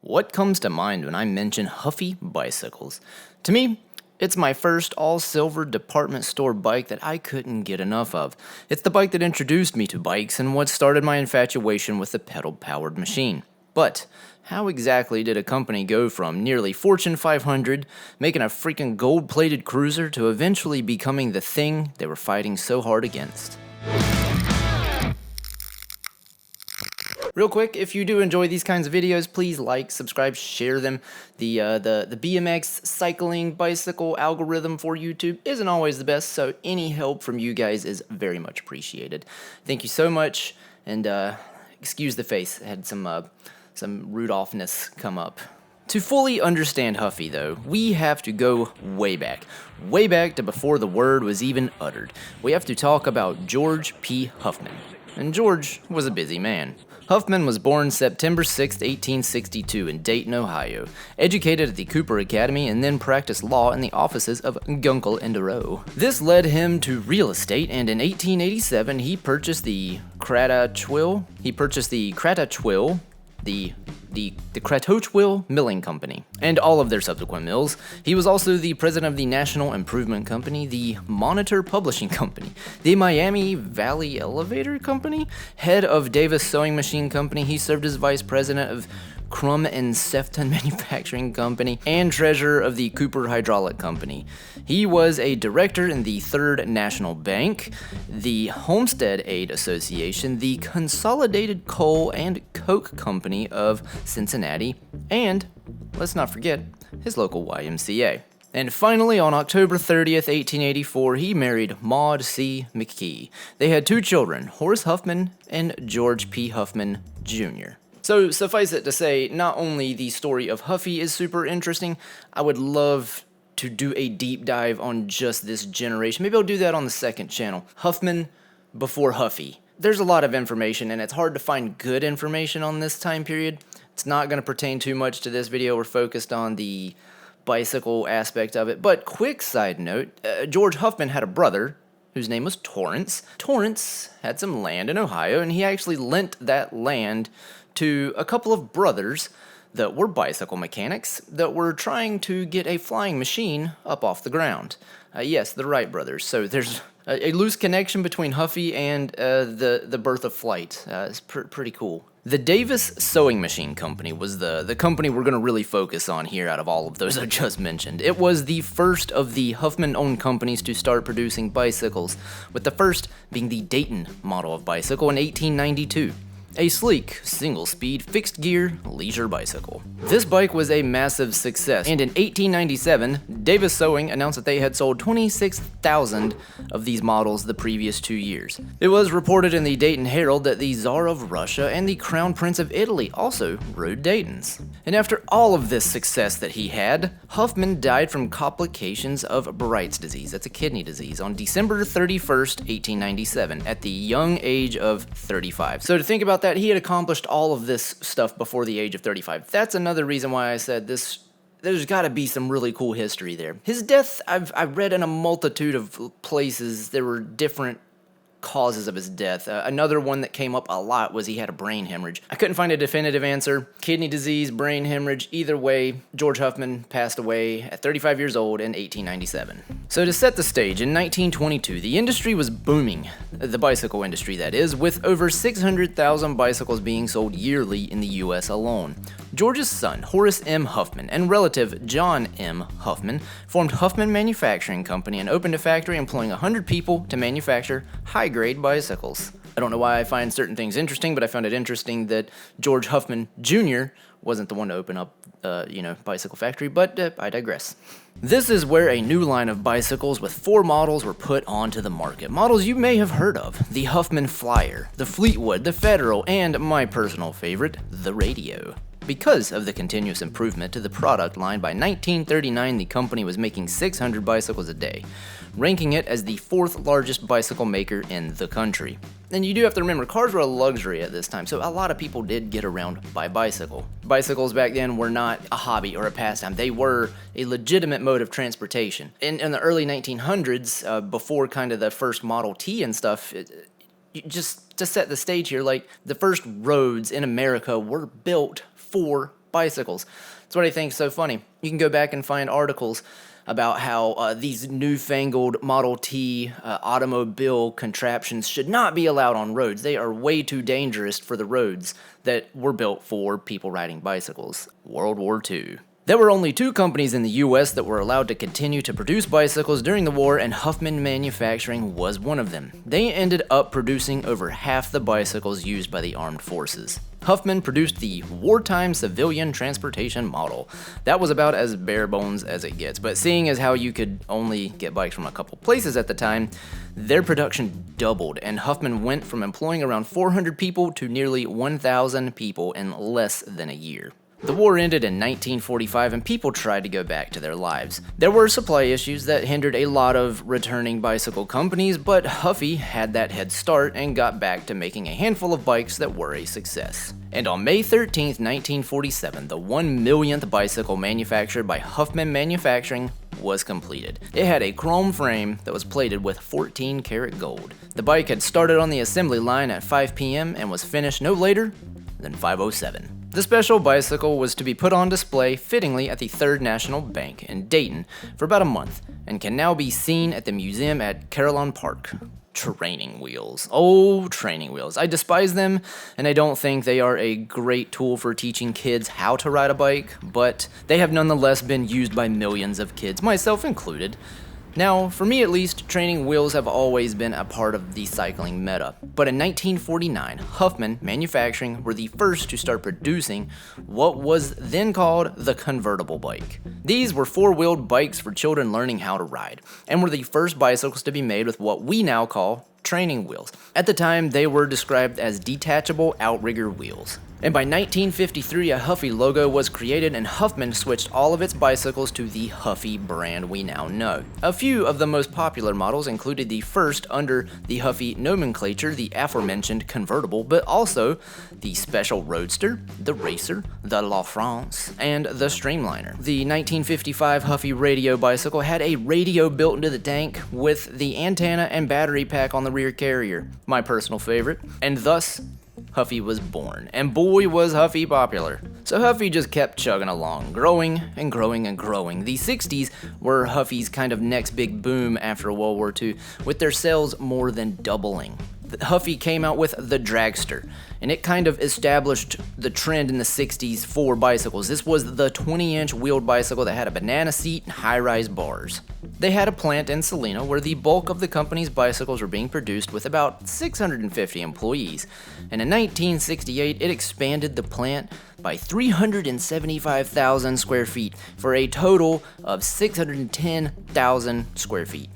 What comes to mind when I mention Huffy Bicycles? To me, it's my first all-silver department store bike that I couldn't get enough of. It's the bike that introduced me to bikes and what started my infatuation with the pedal-powered machine. But how exactly did a company go from nearly Fortune 500, making a freaking gold-plated cruiser, to eventually becoming the thing they were fighting so hard against? Real quick, if you do enjoy these kinds of videos, please like, subscribe, share them. The BMX cycling bicycle algorithm for YouTube isn't always the best, so any help from you guys is very much appreciated. Thank you so much, and excuse the face. I had some Rudolphness come up. To fully understand Huffy, though, we have to go way back to before the word was even uttered. We have to talk about George P. Huffman. And George was a busy man. Huffman was born September 6, 1862 in Dayton, Ohio, educated at the Cooper Academy, and then practiced law in the offices of Gunkel and Rowe. This led him to real estate, and in 1887 he purchased the Kratochwil Milling Company, and all of their subsequent mills. He was also the president of the National Improvement Company, the Monitor Publishing Company, the Miami Valley Elevator Company, head of Davis Sewing Machine Company. He served as vice president of Crum and Sefton Manufacturing Company, and treasurer of the Cooper Hydraulic Company. He was a director in the Third National Bank, the Homestead Aid Association, the Consolidated Coal and Coke Company of Cincinnati, and, let's not forget, his local YMCA. And finally, on October 30th, 1884, he married Maud C. McKee. They had two children, Horace Huffman and George P. Huffman, Jr. So suffice it to say, not only the story of Huffy is super interesting, I would love to do a deep dive on just this generation. Maybe I'll do that on the second channel. Huffman before Huffy. There's a lot of information, and it's hard to find good information on this time period. It's not going to pertain too much to this video. We're focused on the bicycle aspect of it. But quick side note, George Huffman had a brother whose name was Torrance. Torrance had some land in Ohio, and he actually lent that land to a couple of brothers that were bicycle mechanics that were trying to get a flying machine up off the ground. Yes, the Wright brothers. So there's a loose connection between Huffy and the birth of flight. It's pretty cool. The Davis Sewing Machine Company was the company we're going to really focus on here out of all of those I just mentioned. It was the first of the Huffman-owned companies to start producing bicycles, with the first being the Dayton model of bicycle in 1892. A sleek, single-speed, fixed-gear leisure bicycle. This bike was a massive success, and in 1897, Davis Sewing announced that they had sold 26,000 of these models the previous 2 years. It was reported in the Dayton Herald that the Tsar of Russia and the Crown Prince of Italy also rode Daytons. And after all of this success that he had, Huffman died from complications of Bright's disease, that's a kidney disease, on December 31st, 1897, at the young age of 35. So to think about that, he had accomplished all of this stuff before the age of 35. That's another reason why I said this. There's got to be some really cool history there. His death, I've read in a multitude of places. There were different causes of his death. Another one that came up a lot was he had a brain hemorrhage. I couldn't find a definitive answer. Kidney disease, brain hemorrhage, either way, George Huffman passed away at 35 years old in 1897. So to set the stage, in 1922, the industry was booming, the bicycle industry that is, with over 600,000 bicycles being sold yearly in the US alone. George's son, Horace M. Huffman, and relative John M. Huffman formed Huffman Manufacturing Company and opened a factory employing 100 people to manufacture high-grade bicycles. I don't know why I find certain things interesting, but I found it interesting that George Huffman Jr. wasn't the one to open up, bicycle factory, but I digress. This is where a new line of bicycles with 4 models were put onto the market. Models you may have heard of: the Huffman Flyer, the Fleetwood, the Federal, and my personal favorite, the Radio. Because of the continuous improvement to the product line, by 1939 the company was making 600 bicycles a day, ranking it as the 4th largest bicycle maker in the country. And you do have to remember, cars were a luxury at this time, so a lot of people did get around by bicycle. Bicycles back then were not a hobby or a pastime, they were a legitimate mode of transportation. In the early 1900s, before kind of the first Model T and stuff, just to set the stage here, like, the first roads in America were built for bicycles. That's what I think is so funny. You can go back and find articles about how these newfangled Model T automobile contraptions should not be allowed on roads. They are way too dangerous for the roads that were built for people riding bicycles. World War II. There were only 2 companies in the US that were allowed to continue to produce bicycles during the war, and Huffman Manufacturing was one of them. They ended up producing over half the bicycles used by the armed forces. Huffman produced the wartime civilian transportation model. That was about as bare bones as it gets, but seeing as how you could only get bikes from a couple places at the time, their production doubled, and Huffman went from employing around 400 people to nearly 1,000 people in less than a year. The war ended in 1945 and people tried to go back to their lives. There were supply issues that hindered a lot of returning bicycle companies, but Huffy had that head start and got back to making a handful of bikes that were a success. And on May 13, 1947, the 1 millionth bicycle manufactured by Huffman Manufacturing was completed. It had a chrome frame that was plated with 14 karat gold. The bike had started on the assembly line at 5 p.m. and was finished no later than 5:07. The special bicycle was to be put on display fittingly at the Third National Bank in Dayton for about a month and can now be seen at the museum at Carillon Park. Training wheels. Oh, training wheels. I despise them, and I don't think they are a great tool for teaching kids how to ride a bike, but they have nonetheless been used by millions of kids, myself included. Now, for me at least, training wheels have always been a part of the cycling meta, but in 1949, Huffman Manufacturing were the first to start producing what was then called the convertible bike. These were 4-wheeled bikes for children learning how to ride, and were the first bicycles to be made with what we now call training wheels. At the time, they were described as detachable outrigger wheels. And by 1953, a Huffy logo was created and Huffman switched all of its bicycles to the Huffy brand we now know. A few of the most popular models included the first under the Huffy nomenclature, the aforementioned convertible, but also the Special Roadster, the Racer, the La France, and the Streamliner. The 1955 Huffy radio bicycle had a radio built into the tank with the antenna and battery pack on the rear carrier, my personal favorite, and thus Huffy was born, and boy was Huffy popular. So Huffy just kept chugging along, growing and growing and growing. The 60s were Huffy's kind of next big boom after World War II, with their sales more than doubling. Huffy came out with the Dragster, and it kind of established the trend in the 60s for bicycles. This was the 20-inch wheeled bicycle that had a banana seat and high-rise bars. They had a plant in Salina where the bulk of the company's bicycles were being produced with about 650 employees, and in 1968 it expanded the plant by 375,000 square feet for a total of 610,000 square feet.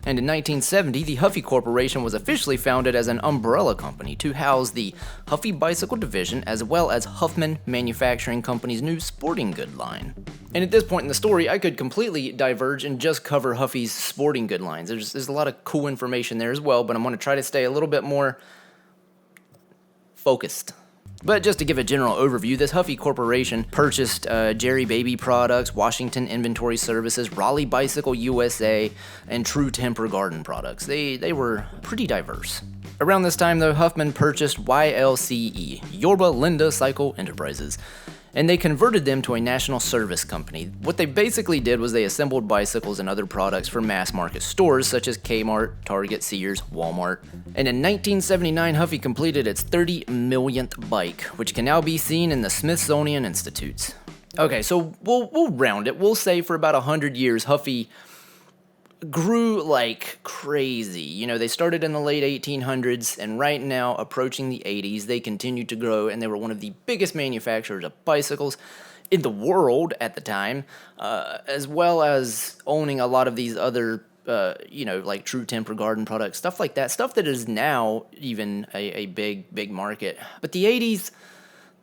And in 1970, the Huffy Corporation was officially founded as an umbrella company to house the Huffy Bicycle division as well as Huffman Manufacturing Company's new sporting good line. And at this point in the story, I could completely diverge and just cover Huffy's sporting good lines. There's a lot of cool information there as well, but I'm going to try to stay a little bit more focused. But just to give a general overview, this Huffy Corporation purchased Jerry Baby Products, Washington Inventory Services, Raleigh Bicycle USA, and True Temper Garden Products. They were pretty diverse. Around this time, though, Huffman purchased YLCE, Yorba Linda Cycle Enterprises, and they converted them to a national service company. What they basically did was they assembled bicycles and other products for mass market stores such as Kmart, Target, Sears, Walmart. And in 1979, Huffy completed its 30 millionth bike, which can now be seen in the Smithsonian Institutes. Okay, so we'll round it. We'll say for about 100 years, Huffy grew like crazy. You know, they started in the late 1800s, and right now, approaching the 80s, they continued to grow, and they were one of the biggest manufacturers of bicycles in the world at the time, as well as owning a lot of these other, like True Temper Garden Products, stuff like that, stuff that is now even a big market. But the 80s,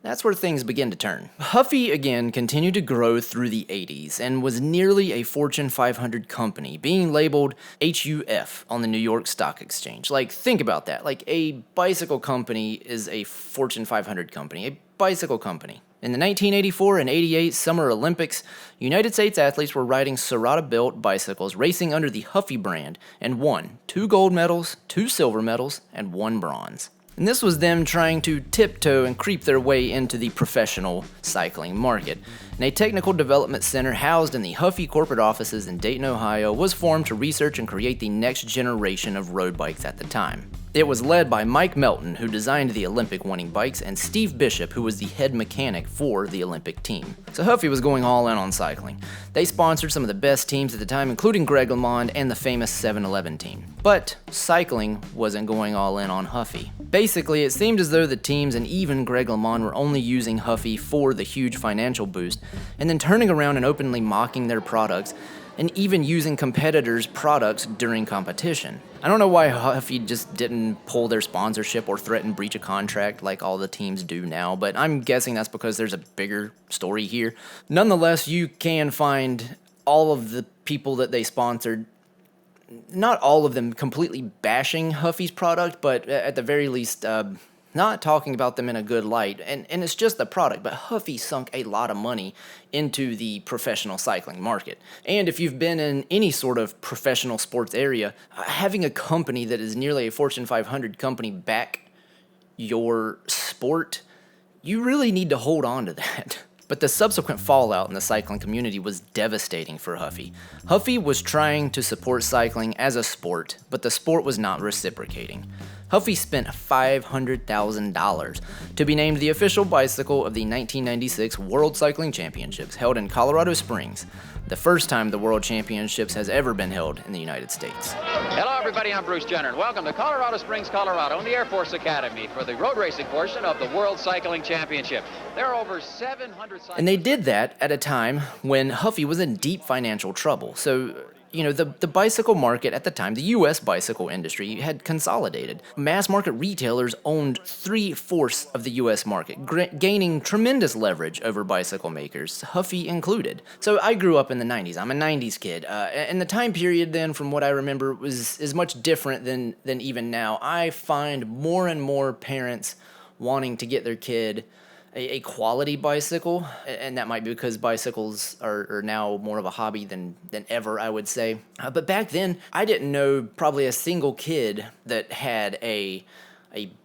that's where things begin to turn. Huffy, again, continued to grow through the 80s and was nearly a Fortune 500 company, being labeled HUF on the New York Stock Exchange. Like, think about that. Like, a bicycle company is a Fortune 500 company, a bicycle company. In the 1984 and 88 Summer Olympics, United States athletes were riding Serrata-built bicycles racing under the Huffy brand and won 2 gold medals, 2 silver medals, and 1 bronze. And this was them trying to tiptoe and creep their way into the professional cycling market. And a technical development center housed in the Huffy corporate offices in Dayton, Ohio, was formed to research and create the next generation of road bikes at the time. It was led by Mike Melton, who designed the Olympic-winning bikes, and Steve Bishop, who was the head mechanic for the Olympic team. So Huffy was going all in on cycling. They sponsored some of the best teams at the time, including Greg LeMond and the famous 7-Eleven team. But cycling wasn't going all in on Huffy. Basically, it seemed as though the teams and even Greg LeMond were only using Huffy for the huge financial boost, and then turning around and openly mocking their products, and even using competitors' products during competition. I don't know why Huffy just didn't pull their sponsorship or threaten breach a contract like all the teams do now, but I'm guessing that's because there's a bigger story here. Nonetheless, you can find all of the people that they sponsored, not all of them completely bashing Huffy's product, but at the very least, not talking about them in a good light. And it's just the product, but Huffy sunk a lot of money into the professional cycling market. And if you've been in any sort of professional sports area, having a company that is nearly a Fortune 500 company back your sport, you really need to hold on to that. But the subsequent fallout in the cycling community was devastating for Huffy. Huffy was trying to support cycling as a sport, but the sport was not reciprocating. Huffy spent $500,000 to be named the official bicycle of the 1996 World Cycling Championships held in Colorado Springs, the first time the World Championships has ever been held in the United States. Hello everybody, I'm Bruce Jenner, and welcome to Colorado Springs, Colorado, and the Air Force Academy for the road racing portion of the World Cycling Championship. There are over 700 cyclists. And they did that at a time when Huffy was in deep financial trouble. So, the bicycle market at the time, the U.S. bicycle industry, had consolidated. Mass market retailers owned 3/4 of the U.S. market, gaining tremendous leverage over bicycle makers, Huffy included. So I grew up in the 90s. I'm a 90s kid. And the time period then, from what I remember, is much different than even now. I find more and more parents wanting to get their kid a quality bicycle, and that might be because bicycles are now more of a hobby than ever, I would say. But back then, I didn't know probably a single kid that had a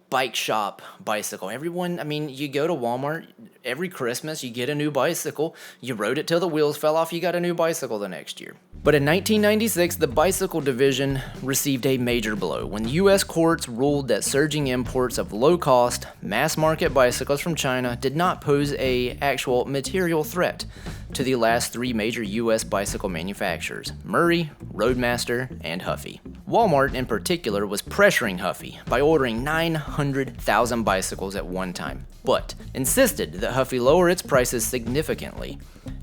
bike shop bicycle. Everyone, you go to Walmart every Christmas, you get a new bicycle, you rode it till the wheels fell off, you got a new bicycle the next year. But in 1996, the bicycle division received a major blow when the U.S. courts ruled that surging imports of low-cost, mass-market bicycles from China did not pose a actual material threat to the last three major U.S. bicycle manufacturers, Murray, Roadmaster, and Huffy. Walmart, in particular, was pressuring Huffy by ordering 900,000 bicycles at one time, but insisted that Huffy lower its prices significantly.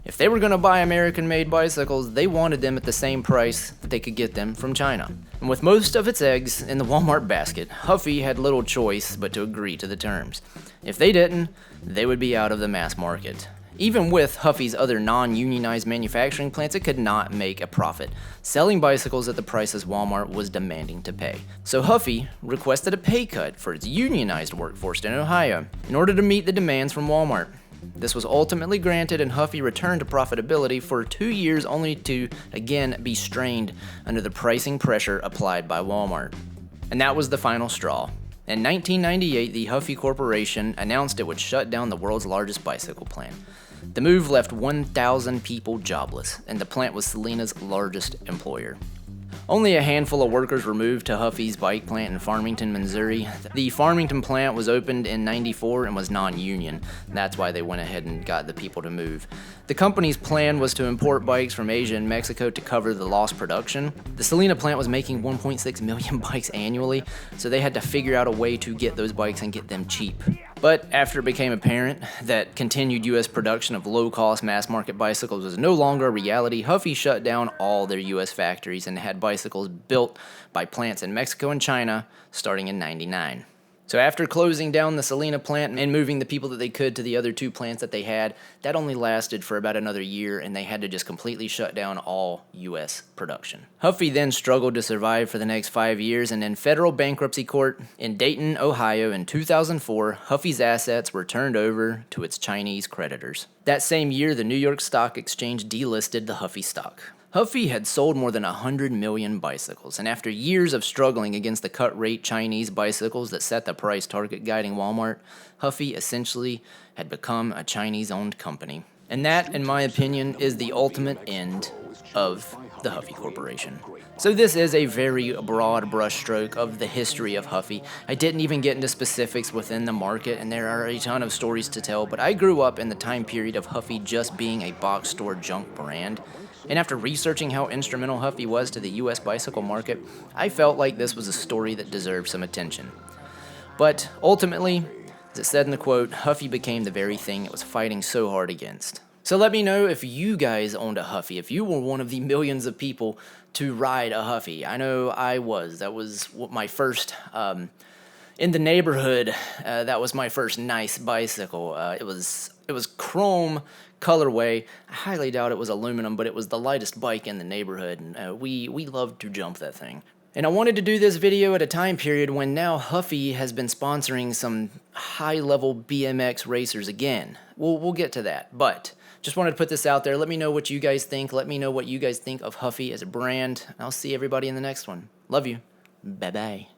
If they were going to buy American-made bicycles, they wanted them at the same price that they could get them from China. And with most of its eggs in the Walmart basket, Huffy had little choice but to agree to the terms. If they didn't, they would be out of the mass market. Even with Huffy's other non-unionized manufacturing plants, it could not make a profit, selling bicycles at the prices Walmart was demanding to pay. So Huffy requested a pay cut for its unionized workforce in Ohio in order to meet the demands from Walmart. This was ultimately granted, and Huffy returned to profitability for 2 years, only to again be strained under the pricing pressure applied by Walmart. And that was the final straw. In 1998, the Huffy Corporation announced it would shut down the world's largest bicycle plant. The move left 1,000 people jobless, and the plant was Selena's largest employer. Only a handful of workers were moved to Huffy's bike plant in Farmington, Missouri. The Farmington plant was opened in '94 and was non-union. That's why they went ahead and got the people to move. The company's plan was to import bikes from Asia and Mexico to cover the lost production. The Selena plant was making 1.6 million bikes annually, so they had to figure out a way to get those bikes and get them cheap. But after it became apparent that continued U.S. production of low-cost mass-market bicycles was no longer a reality, Huffy shut down all their U.S. factories and had bicycles built by plants in Mexico and China starting in '99. So after closing down the Selena plant and moving the people that they could to the other two plants that they had, that only lasted for about another year, and they had to just completely shut down all U.S. production. Huffy then struggled to survive for the next 5 years, and in federal bankruptcy court in Dayton, Ohio in 2004, Huffy's assets were turned over to its Chinese creditors. That same year, the New York Stock Exchange delisted the Huffy stock. Huffy had sold more than 100 million bicycles, and after years of struggling against the cut-rate Chinese bicycles that set the price target guiding Walmart, Huffy essentially had become a Chinese-owned company. And that, in my opinion, is the ultimate end of the Huffy Corporation. So this is a very broad brushstroke of the history of Huffy. I didn't even get into specifics within the market, and there are a ton of stories to tell, but I grew up in the time period of Huffy just being a box store junk brand. And after researching how instrumental Huffy was to the US bicycle market, I felt like this was a story that deserved some attention. But ultimately, as it said in the quote, Huffy became the very thing it was fighting so hard against. So let me know if you guys owned a Huffy, if you were one of the millions of people to ride a Huffy. I know I was. That was my first, in the neighborhood, that was my first nice bicycle. It was chrome colorway. I highly doubt it was aluminum, but it was the lightest bike in the neighborhood, and we loved to jump that thing. And I wanted to do this video at a time period when now Huffy has been sponsoring some high-level BMX racers again. We'll get to that, but just wanted to put this out there. Let me know what you guys think. Let me know what you guys think of Huffy as a brand. I'll see everybody in the next one. Love you. Bye-bye.